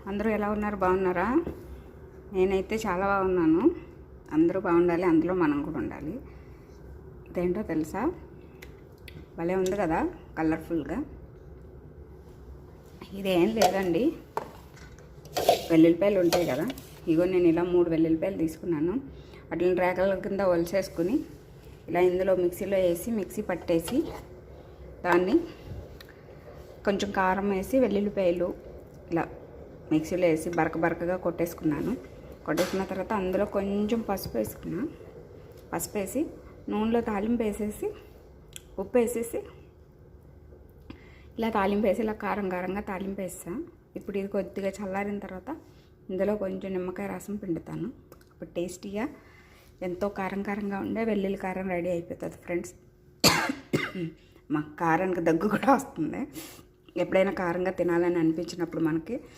అందరూ ఎలా ఉన్నారు? బాగున్నారా? నేనైతే చాలా బాగున్నాను. అందరూ బాగుండాలి, అందులో మనం కూడా ఉండాలి. ఇదేంటో తెలుసా? భలే ఉంది కదా, కలర్ఫుల్గా. ఇదేం లేదండి, వెల్లుల్లిపాయలు ఉంటాయి కదా, ఇగో నేను ఇలా 3 వెల్లుల్లిపాయలు తీసుకున్నాను. వాటిని రేఖల కింద ఒలిచేసుకుని ఇలా ఇందులో మిక్సీలో వేసి మిక్సీ పట్టేసి దాన్ని కొంచెం కారం వేసి వెల్లుల్లిపాయలు ఇలా మిక్సీలో వేసి బరకగా కొట్టేసుకున్నాను. కొట్టేసుకున్న తర్వాత అందులో కొంచెం పసుపు వేసుకున్నా. పసుపు వేసి నూనెలో తాలింపు వేసేసి ఉప్పు వేసేసి ఇలా తాలింపు వేసి ఇలా కారంగా తాలింపు వేస్తా. ఇప్పుడు ఇది కొద్దిగా చల్లారిన తర్వాత ఇందులో కొంచెం నిమ్మకాయ రసం పిండుతాను. అప్పుడు టేస్టీగా ఎంతో కారంగా ఉండే వెల్లుల్లి కారం రెడీ అయిపోతుంది ఫ్రెండ్స్. మా కారానికి దగ్గు కూడా వస్తుంది. ఎప్పుడైనా కారంగా తినాలని అనిపించినప్పుడు మనకి